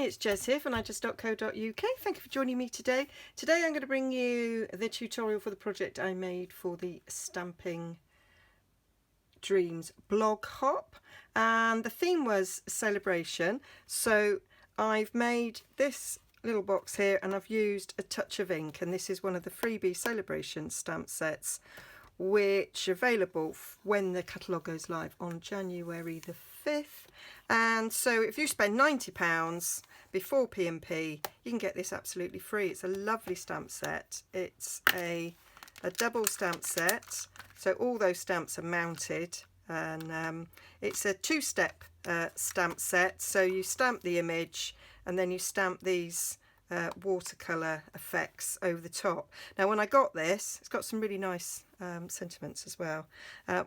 it's Jez here from Nigezza.co.uk. Thank you for joining me today. Today I'm going to bring you the tutorial for the project I made for the Stamping Dreams blog hop, and the theme was celebration. So I've made this little box here and I've used a touch of ink, and this is one of the freebie celebration stamp sets which are available when the catalogue goes live on January the 5th. And so if you spend £90 before P&P, you can get this absolutely free. It's a lovely stamp set. It's a double stamp set, so all those stamps are mounted, and it's a two-step stamp set. So you stamp the image and then you stamp these watercolour effects over the top. Now when I got this, it's got some really nice sentiments as well.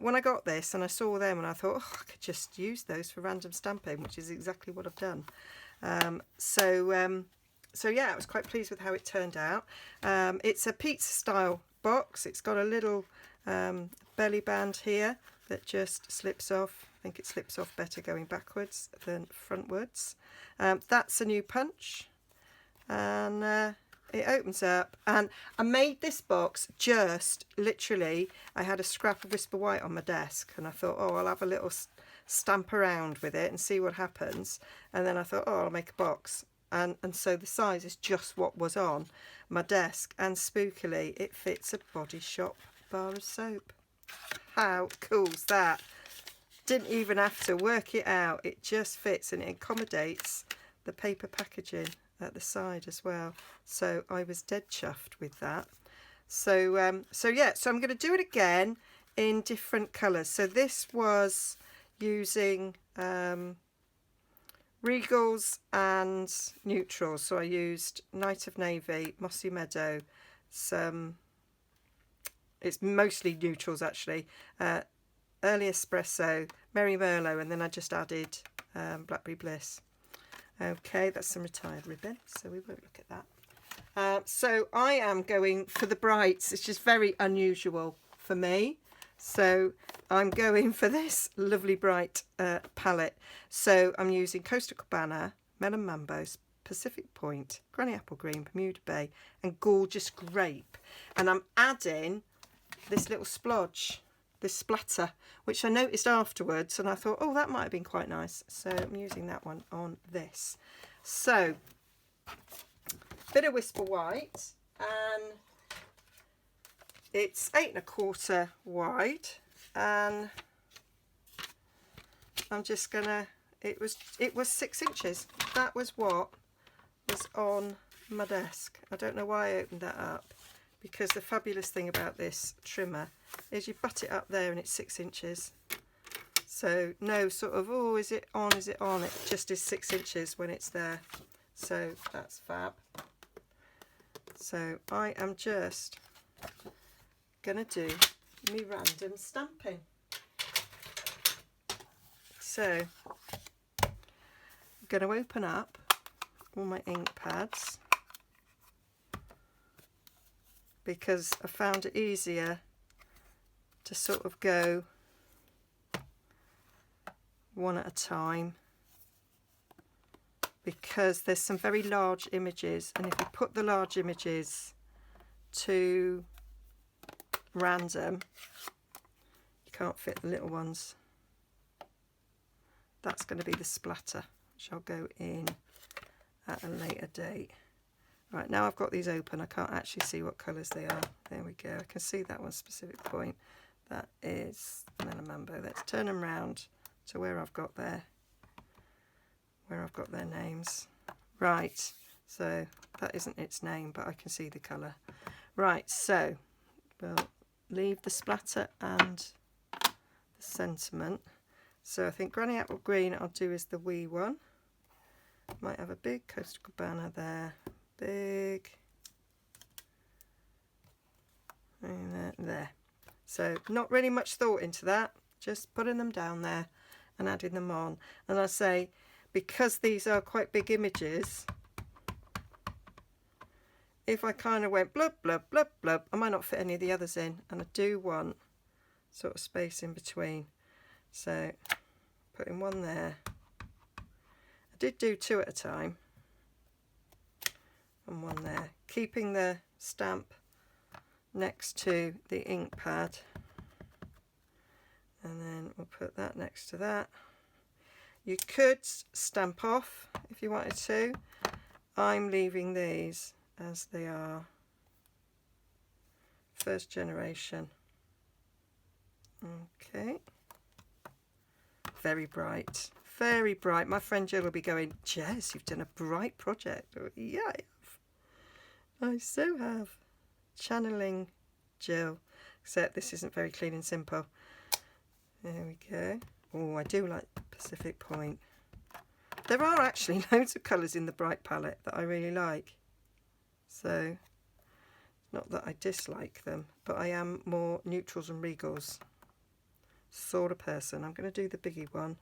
When I got this and I saw them, and I thought, oh, I could just use those for random stamping, which is exactly what I've done. So yeah, I was quite pleased with how it turned out. It's a pizza style box. It's got a little belly band here that just slips off. I think it slips off better going backwards than frontwards. That's a new punch, and it opens up. And I made this box just literally, I had a scrap of Whisper White on my desk and I thought, oh, I'll have a little stamp around with it and see what happens. And then I thought, oh, I'll make a box. And so the size is just what was on my desk, and spookily it fits a Body Shop bar of soap. How cool's that? Didn't even have to work it out, it just fits, and it accommodates the paper packaging at the side as well. So I was dead chuffed with that. So yeah, so I'm going to do it again in different colours. So this was using regals and neutrals. So I used Night of Navy, Mossy Meadow, it's mostly neutrals actually, Early Espresso, Merry Merlot, and then I just added Blackberry Bliss. Okay, that's some retired ribbon, so we won't look at that. So I am going for the brights. It's just very unusual for me. So I'm going for this lovely bright palette. So I'm using Coastal Cabana, Melon Mambo, Pacific Point, Granny Apple Green, Bermuda Bay, and Gorgeous Grape. And I'm adding this little splodge, this splatter, which I noticed afterwards, and I thought, oh, that might have been quite nice. So I'm using that one on this. So bit of Whisper White, and it's 8 1/4 wide, and I'm just gonna, it was 6 inches. That was what was on my desk. I don't know why I opened that up, because the fabulous thing about this trimmer is you butt it up there and it's 6 inches. So no sort of, oh, is it on, is it on? It just is 6 inches when it's there. So that's fab. So I am just gonna do me random stamping. So I'm gonna open up all my ink pads, because I found it easier to sort of go one at a time, because there's some very large images, and if you put the large images to random, you can't fit the little ones. That's going to be the splatter, which I'll go in at a later date. Right, now I've got these open, I can't actually see what colours they are. There we go, I can see that one, Specific Point. That is Melon Mambo. Let's turn them round to where I've got their names. Right, so that isn't its name, but I can see the colour. Right, so we'll leave the splatter and the sentiment. So I think Granny Apple Green I'll do as the wee one. Might have a big Coastal Cabana there. Big, and there. So not really much thought into that, just putting them down there and adding them on. And I say, because these are quite big images, if I kind of went blub blub blub blub, I might not fit any of the others in, and I do want sort of space in between. So putting one there. I did do 2 at a time, and one there, keeping the stamp next to the ink pad, and then we'll put that next to that. You could stamp off if you wanted to. I'm leaving these as they are, first generation. Okay, very bright, very bright. My friend Jill will be going, Jess, you've done a bright project. Yeah, I have. I so have. Channeling Jill, except this isn't very clean and simple. There we go. Oh, I do like Pacific Point. There are actually loads of colours in the bright palette that I really like. So, not that I dislike them, but I am more neutrals and regals sort of person. I'm going to do the biggie one,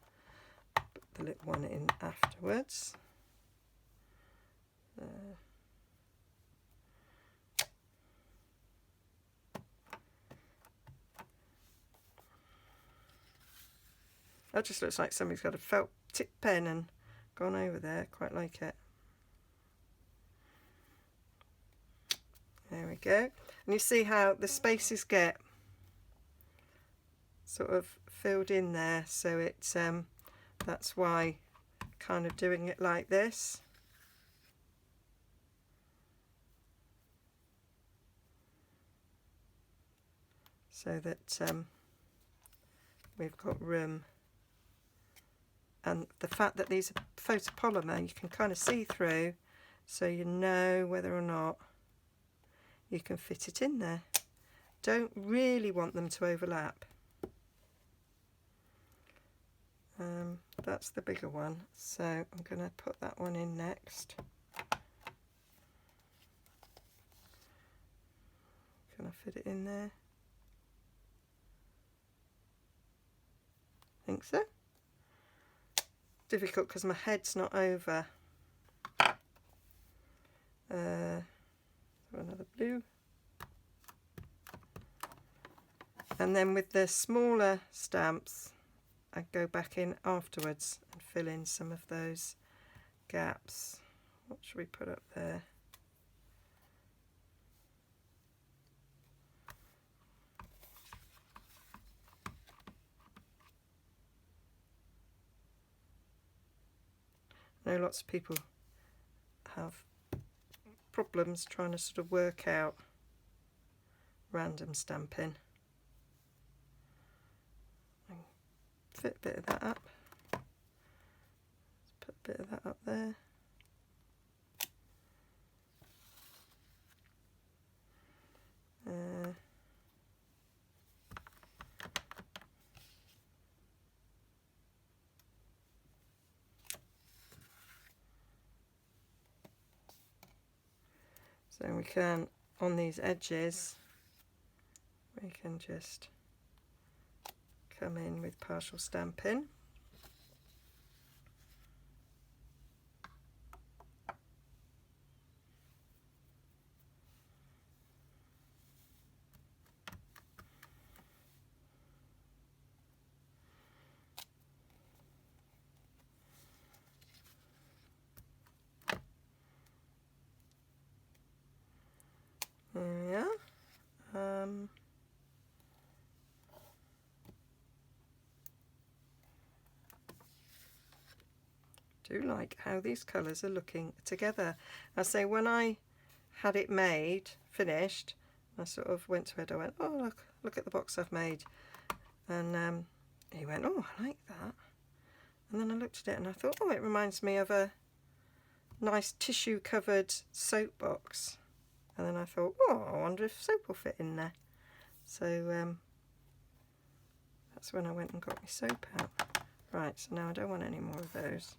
put the little one in afterwards. That just looks like somebody's got a felt tip pen and gone over there. Quite like it. There we go. And you see how the spaces get sort of filled in there, so it's that's why kind of doing it like this. So that we've got room. And the fact that these are photopolymer, you can kind of see through, so you know whether or not you can fit it in there. Don't really want them to overlap. That's the bigger one, so I'm going to put that one in next. Can I fit it in there? I think so. Difficult because my head's not over. Another blue. And then with the smaller stamps, I go back in afterwards and fill in some of those gaps. What should we put up there? I know lots of people have problems trying to sort of work out random stamping. Fit a bit of that up. Let's put a bit of that up there. So we can, on these edges, we can just come in with partial stamping. Yeah. Do like how these colours are looking together. I say when I had it made, finished, I sort of went to Ed, I went, oh look at the box I've made. And he went, oh, I like that. And then I looked at it and I thought, oh, it reminds me of a nice tissue covered soap box. And then I thought, oh, I wonder if soap will fit in there. So that's when I went and got my soap out. Right, so now I don't want any more of those.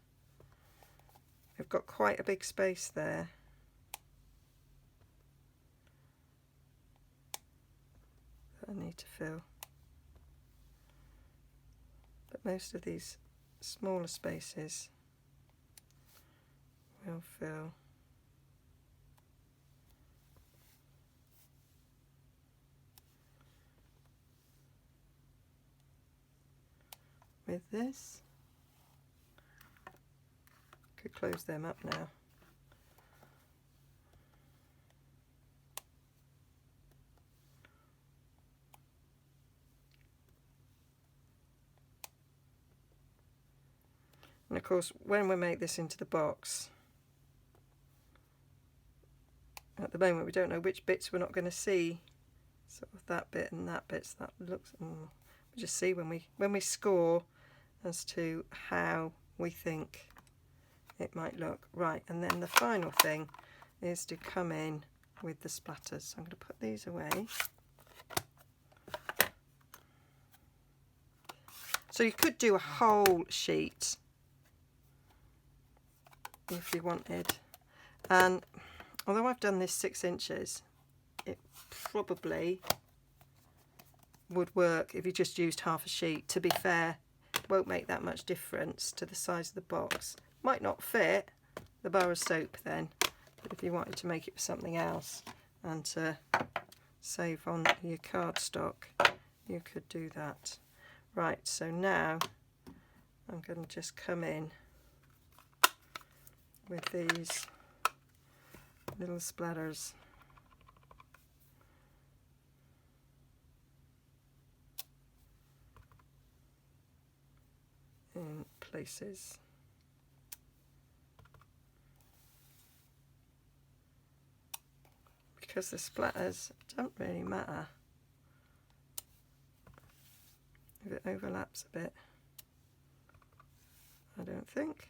We've got quite a big space there. That I need to fill. But most of these smaller spaces will fill. With this. Could close them up now. course, when we make this into the box, at the moment we don't know which bits we're not going to see. Sort of that bit and that bit. So that looks. We'll just see when we score as to how we think it might look. Right, and then the final thing is to come in with the splatters. So I'm going to put these away. So you could do a whole sheet if you wanted, and although I've done this 6 inches, it probably would work if you just used half a sheet. To be fair, it won't make that much difference to the size of the box. Might not fit the bar of soap then, but if you wanted to make it for something else and to save on your cardstock, you could do that. Right, so now I'm going to just come in with these little splatters. In places. Because the splatters don't really matter if it overlaps a bit, I don't think.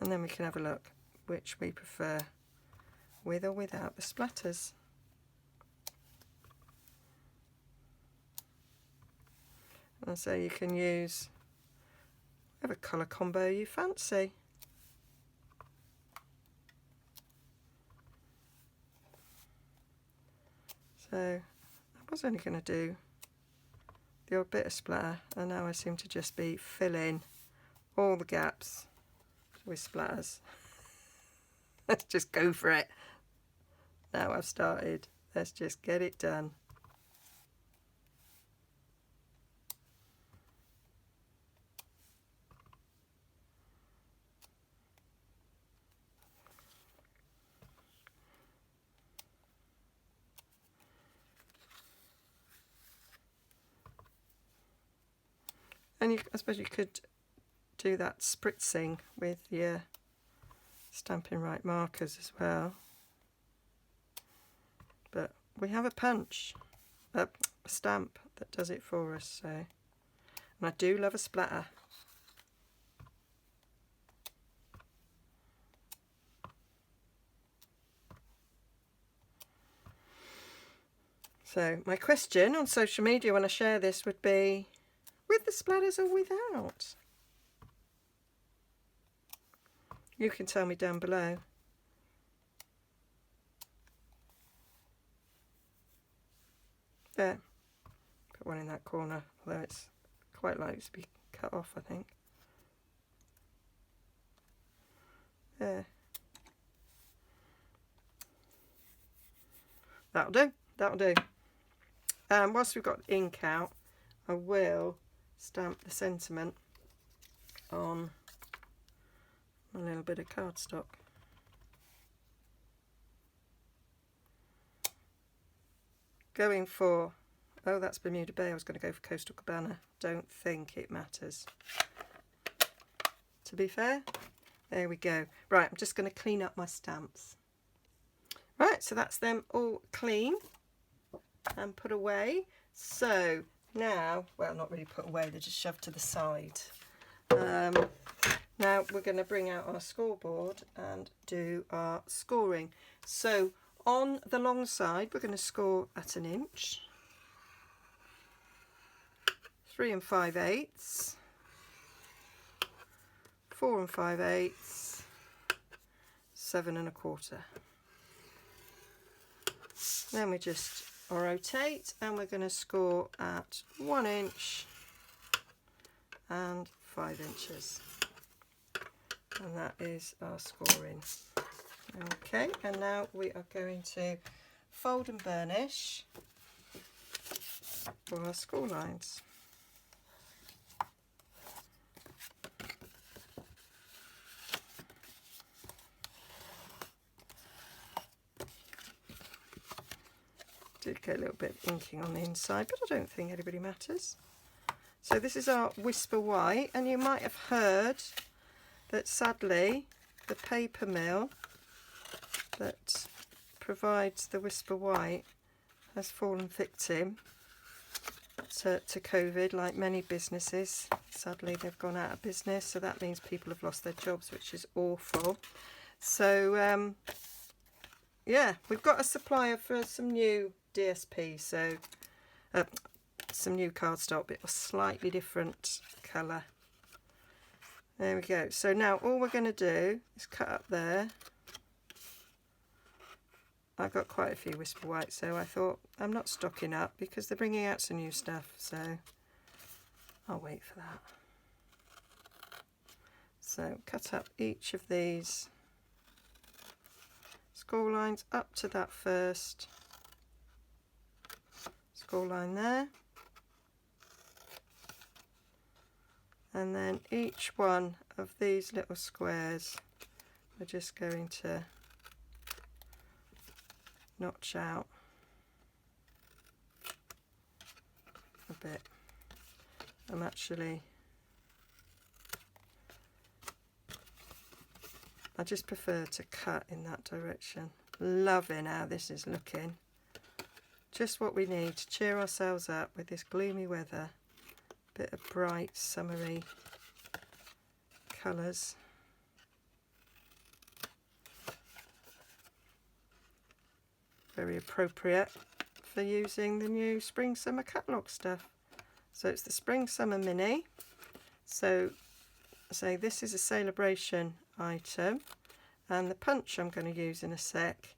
And then we can have a look which we prefer, with or without the splatters. And so you can use whatever colour combo you fancy. So I was only going to do the odd bit of splatter, and now I seem to just be filling all the gaps with splatters. Let's just go for it. Now I've started, let's just get it done. And I suppose you could do that spritzing with your Stampin' Right markers as well. But we have a punch, a stamp that does it for us. So, and I do love a splatter. So my question on social media when I share this would be, with the splatters or without? You can tell me down below. There, put one in that corner, although it's quite likely to be cut off, I think. There. That'll do, that'll do. Whilst we've got ink out, I will stamp the sentiment on a little bit of cardstock. Going for, oh, that's Bermuda Bay. I was going to go for Coastal Cabana. Don't think it matters. To be fair, there we go. Right, I'm just going to clean up my stamps. Right, so that's them all clean and put away. So now, well, not really put away, they're just shoved to the side. Now we're going to bring out our scoreboard and do our scoring. So on the long side, we're going to score at 1 inch, 3 5/8, 4 5/8, 7 1/4. Then we just rotate and we're going to score at 1 inch and 5 inches. And that is our scoring. Okay, and now we are going to fold and burnish for our score lines. Did get a little bit of inking on the inside, but I don't think anybody matters. So this is our Whisper White, and you might have heard that sadly the paper mill that provides the Whisper White has fallen victim to COVID, like many businesses. Sadly they've gone out of business, so that means people have lost their jobs, which is awful. So yeah, we've got a supplier for some new DSP, so some new cardstock, but a slightly different colour. There we go. So now all we're going to do is cut up there. I've got quite a few Whisper White, so I thought I'm not stocking up because they're bringing out some new stuff, so I'll wait for that. So cut up each of these score lines up to that first score line there, and then each one of these little squares we're just going to notch out a bit. I just prefer to cut in that direction. Loving how this is looking. Just what we need to cheer ourselves up with this gloomy weather. Bit of bright summery colours. Very appropriate for using the new Spring Summer catalogue stuff. So it's the Spring Summer Mini. So say this is a celebration item, and the punch I'm going to use in a sec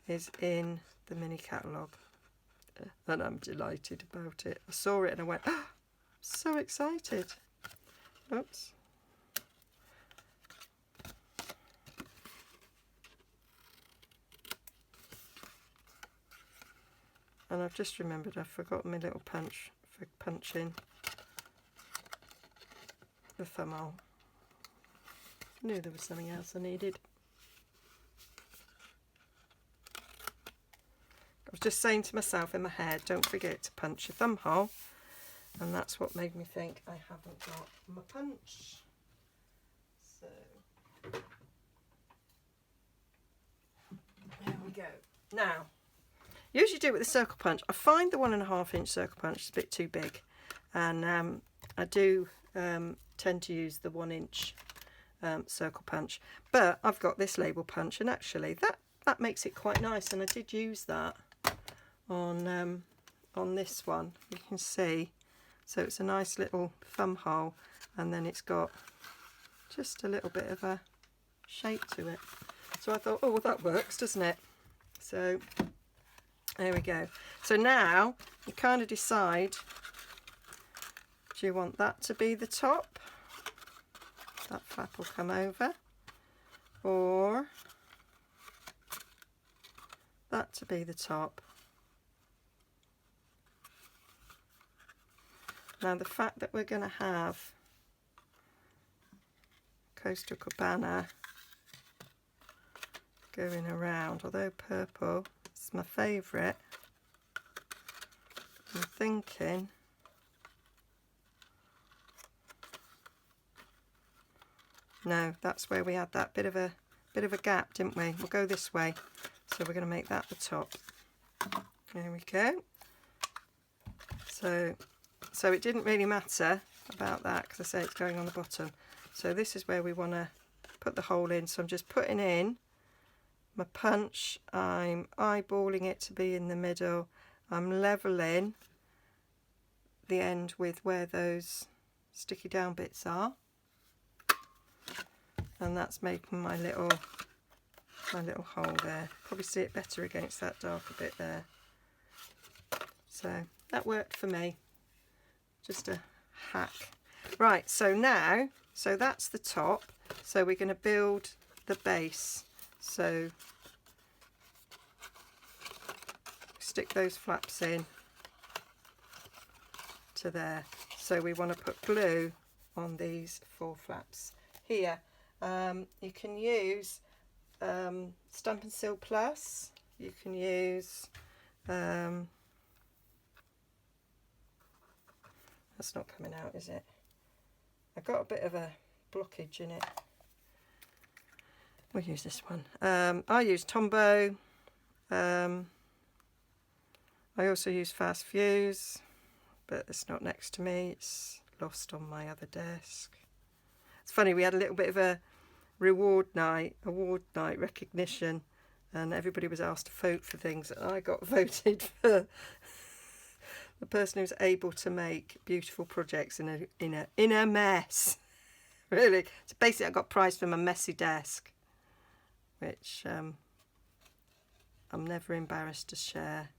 is in the mini catalogue, and I'm delighted about it. I saw it and I went, oh, so excited. Oops. And I've just remembered I've forgotten my little punch for punching the thumb hole. Knew there was something else I needed. I was just saying to myself in my head, don't forget to punch your thumb hole, and that's what made me think I haven't got my punch. So there we go. Now, usually do it with a circle punch. I find the 1.5 inch circle punch is a bit too big, and I do tend to use the 1 inch circle punch, but I've got this label punch, and actually that makes it quite nice, and I did use that on this one. You can see, so it's a nice little thumb hole, and then it's got just a little bit of a shape to it. So I thought, oh, well, that works, doesn't it? So there we go. So now you kind of decide, do you want that to be the top? That flap will come over, or that to be the top. Now the fact that we're going to have Coastal Cabana going around, although purple is my favourite, I'm thinking no, that's where we had that bit of a gap, didn't we? We'll go this way, so we're going to make that the top. There we go. So it didn't really matter about that because I say it's going on the bottom. So this is where we want to put the hole in. So I'm just putting in my punch. I'm eyeballing it to be in the middle. I'm leveling the end with where those sticky down bits are, and that's making my little hole there. Probably see it better against that darker bit there. So that worked for me. Just a hack. Right, so now, so that's the top. So we're going to build the base. So stick those flaps in to there. So we want to put glue on these 4 flaps here. You can use Stamp and Seal Plus. You can use That's not coming out, is it? I've got a bit of a blockage in it. We'll use this one. I use Tombow. I also use Fast Fuse, but it's not next to me. It's lost on my other desk. It's funny, we had a little bit of a award night recognition, and everybody was asked to vote for things, and I got voted for the person who's able to make beautiful projects in a mess. Really. So basically I got prized for my messy desk, which I'm never embarrassed to share.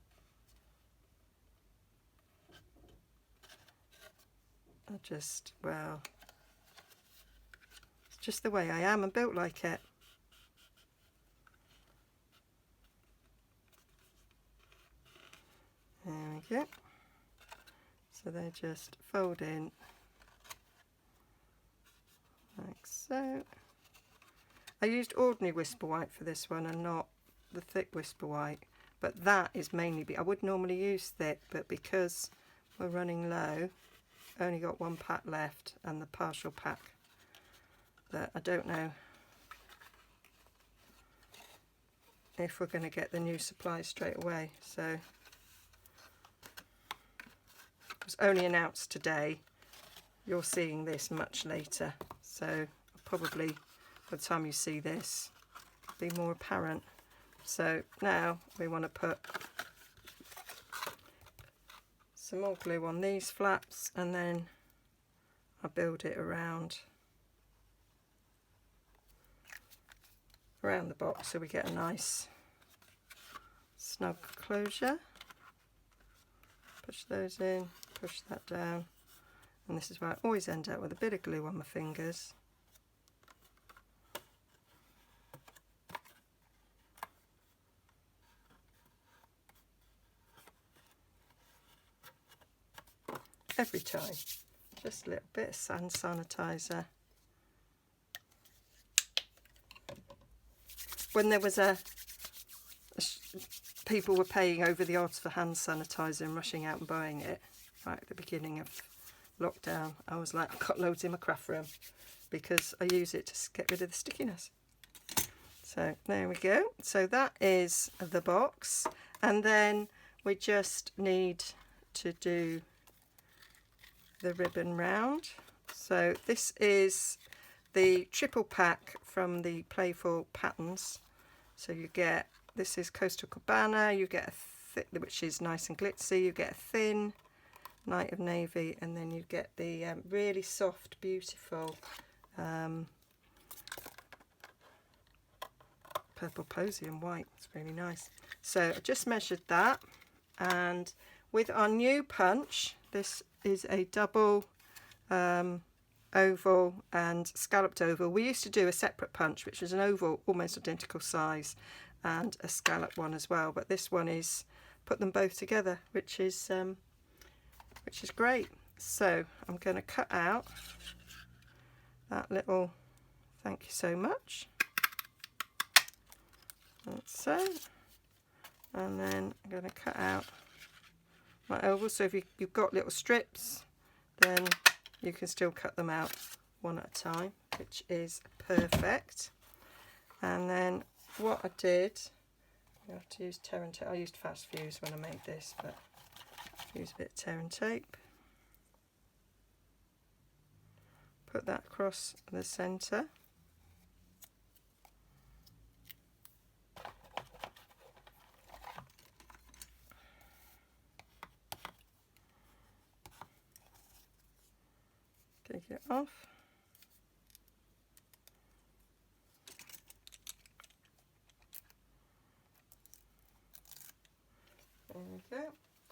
Well, it's just the way I am. I'm built like it. There we go. So they just fold in like so. I used ordinary Whisper White for this one and not the thick Whisper White, but that is mainly, I would normally use thick, but because we're running low, only got one pack left and the partial pack that I don't know if we're going to get the new supplies straight away. So it was only announced today. You're seeing this much later, so probably by the time you see this it'll be more apparent. So now we want to put some more glue on these flaps, and then I build it around the box so we get a nice snug closure. Push those in, push that down, and this is where I always end up with a bit of glue on my fingers. Every time, just a little bit of hand sanitizer. When there was people were paying over the odds for hand sanitizer and rushing out and buying it right at the beginning of lockdown, I was like, I've got loads in my craft room because I use it to get rid of the stickiness. So there we go. So that is the box, and then we just need to do the ribbon round. So this is the triple pack from the Playful Patterns. So you get, this is Coastal Cabana, you get a thick, which is nice and glitzy, you get a thin Night of Navy, and then you get the really soft, beautiful Purple Posy and white. It's really nice. So I just measured that, and with our new punch, this is a double oval and scalloped oval. We used to do a separate punch, which was an oval almost identical size, and a scallop one as well, but this one is put them both together, which is great. So I'm going to cut out that little thank you so much, like so, and then I'm going to cut out my oval. So if you've got little strips, then you can still cut them out one at a time, which is perfect. And then what I did, I have to use tear and tape. I used Fast Fuse when I made this, but use a bit of tear and tape. Put that across the centre. Take it off. There we go.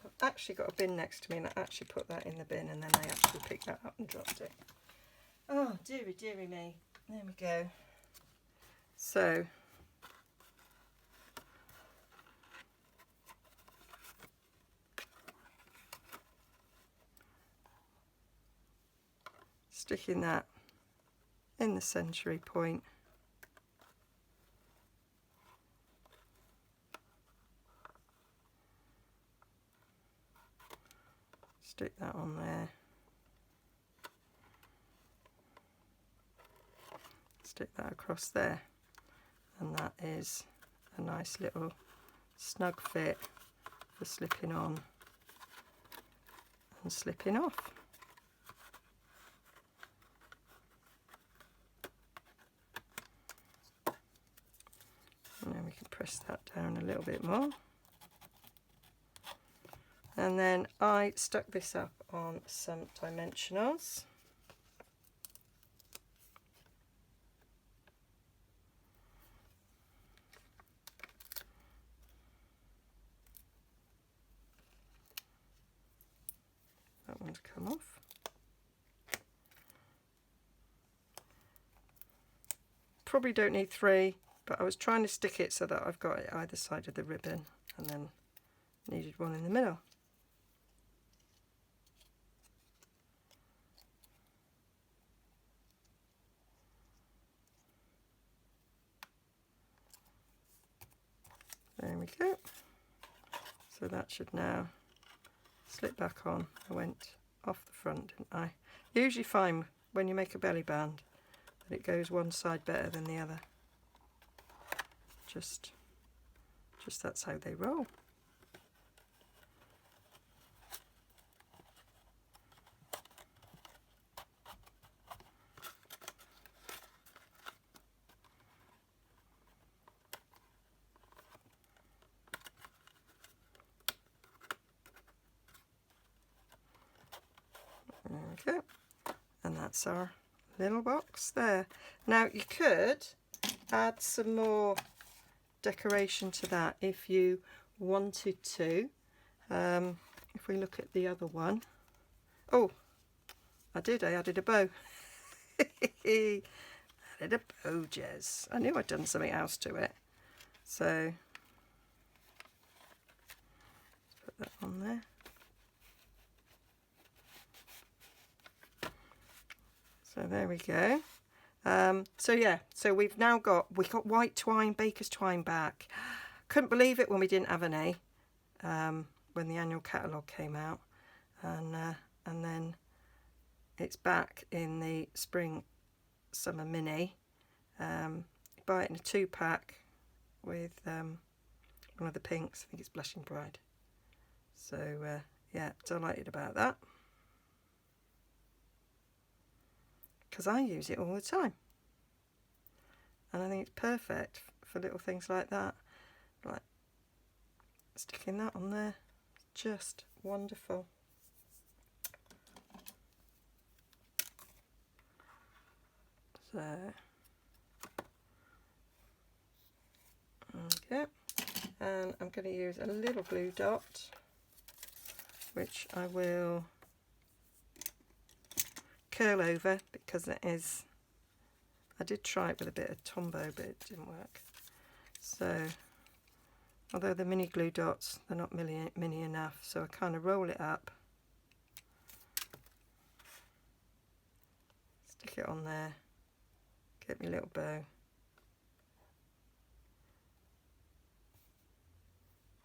I've actually got a bin next to me, and I actually put that in the bin, and then I actually picked that up and dropped it. Oh, dearie, dearie me. There we go. So sticking that in the century point. Stick that on there. stick that across there, and that is a nice little snug fit for slipping on and slipping off. And then we can press that down a little bit more. And then I stuck this up on some dimensionals. That one's come off. Probably don't need 3, but I was trying to stick it so that I've got it either side of the ribbon, and then needed one in the middle. There we go. So that should now slip back on. I went off the front, didn't I? You usually find when you make a belly band that it goes one side better than the other. Just that's how they roll. There we go, and that's our little box there. Now you could add some more decoration to that if you wanted to. If we look at the other one, oh, I added a bow. I added a bow, Jez. I knew I'd done something else to it. So let's put that on there. So there we go. So yeah, so we got white twine, baker's twine back. Couldn't believe it when we didn't have any when the annual catalogue came out, and then it's back in the spring summer mini. You buy it in a 2-pack with one of the pinks. I think it's Blushing Bride. So yeah, delighted about that, because I use it all the time, and I think it's perfect for little things like that, like sticking that on there. Just wonderful. So okay, and I'm going to use a little blue dot, which I will curl over, because it is, I did try it with a bit of Tombow but it didn't work. So although the mini glue dots, they're not mini enough, so I kind of roll it up, stick it on there, get my little bow,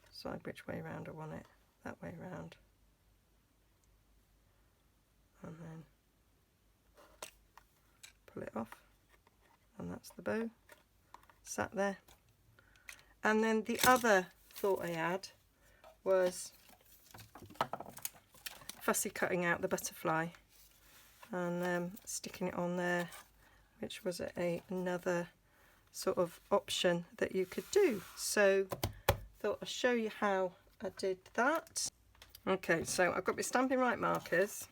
decide which way round I want it, that way round, and then pull it off, and that's the bow sat there. And then the other thought I had was fussy cutting out the butterfly and sticking it on there, which was another sort of option that you could do. So thought I'll show you how I did that. Okay, so I've got my Stampin' Right markers.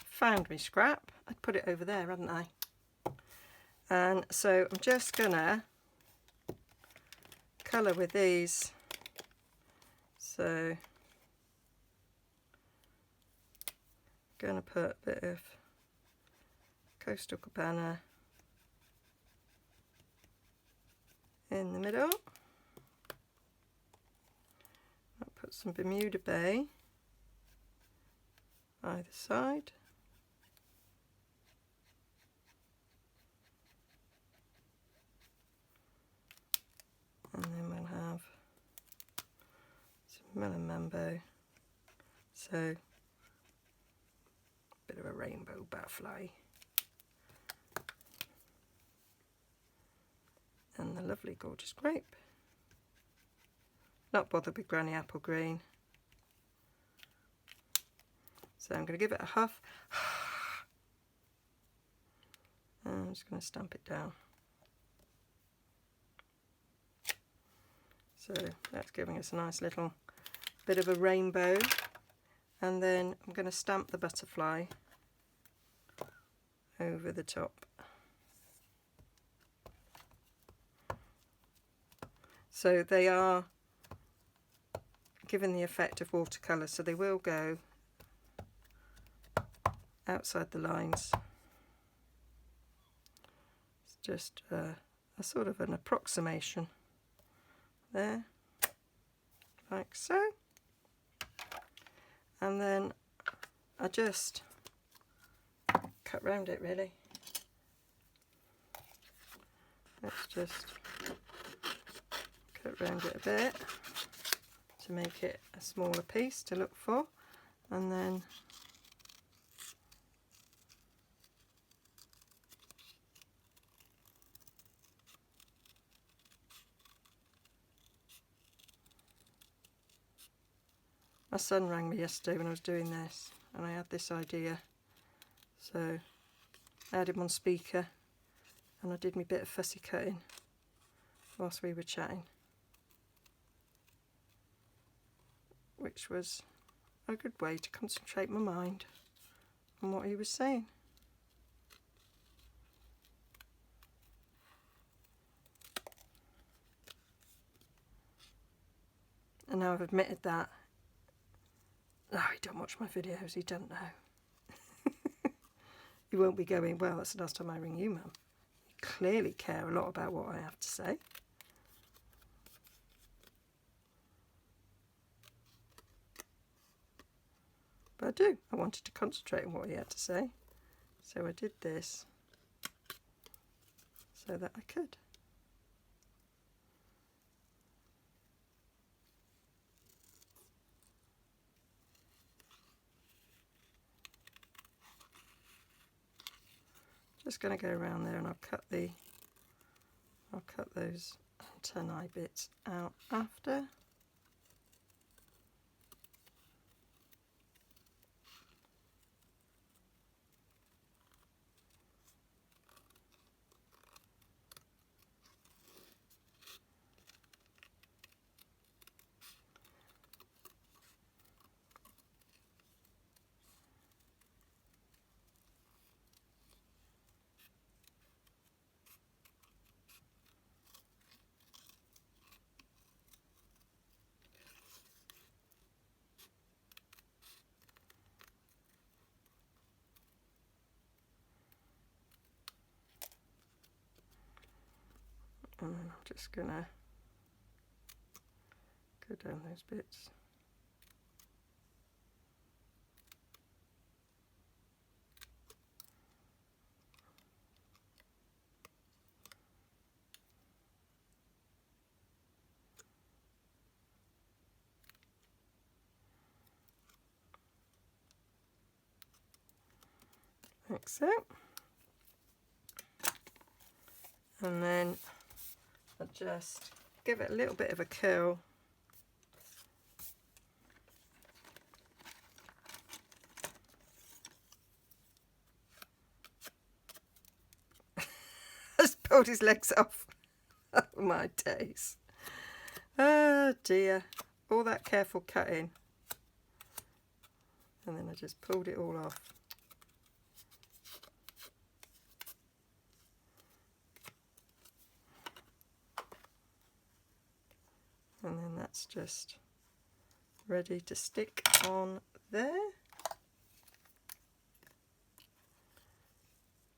Found me scrap. I'd put it over there, hadn't I? And so I'm just gonna colour with these. So I'm gonna put a bit of Coastal Cabana in the middle. I'll put some Bermuda Bay either side. And then we'll have some Melon Mambo. So a bit of a rainbow butterfly and the lovely gorgeous grape. Not bothered with granny apple green. So I'm going to give it a huff. And I'm just going to stamp it down. So that's giving us a nice little bit of a rainbow. And then I'm going to stamp the butterfly over the top. So they are given the effect of watercolour, so they will go outside the lines. It's just a sort of an approximation there, like so. And then I just cut round it really. Let's just cut round it a bit to make it a smaller piece to look for, and then my son rang me yesterday when I was doing this, and I had this idea, so I had him on speaker and I did my bit of fussy cutting whilst we were chatting, which was a good way to concentrate my mind on what he was saying. And now I've admitted that. No, he don't watch my videos, he don't know. He won't be going, well, that's the last time I ring you, Mum. You clearly care a lot about what I have to say. But I do. I wanted to concentrate on what he had to say. So I did this so that I could. Just going to go around there, and I'll cut those antennae bits out after. And then I'm just going to go down those bits. Like so. And then I'll just give it a little bit of a curl. Just pulled his legs off. Oh my days. Oh dear. All that careful cutting. And then I just pulled it all off. And then that's just ready to stick on there.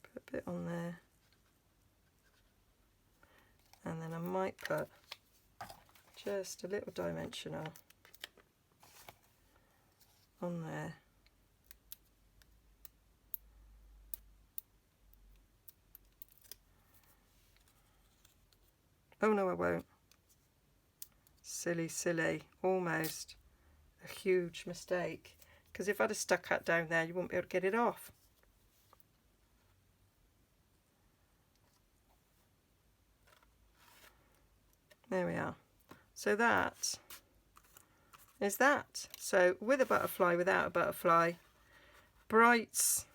Put a bit on there. And then I might put just a little dimensional on there. Oh no, I won't. Silly, silly, almost a huge mistake, because if I'd have stuck that down there, you wouldn't be able to get it off. There we are. So that is that. So with a butterfly, without a butterfly, brights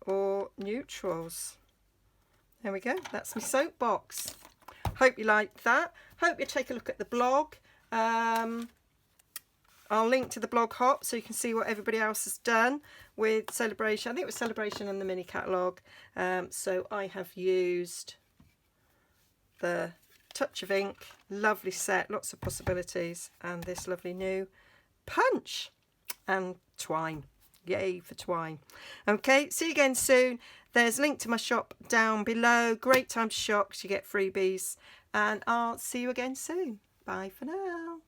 or neutrals. There we go. That's my soapbox. Hope you liked that. Hope you take a look at the blog. I'll link to the blog hop so you can see what everybody else has done with Celebration. I think it was Celebration and the mini catalogue. So I have used the Touch of Ink, lovely set, lots of possibilities, and this lovely new punch and twine. Yay for twine. Okay, see you again soon. There's a link to my shop down below. Great time to shop because you get freebies. And I'll see you again soon. Bye for now.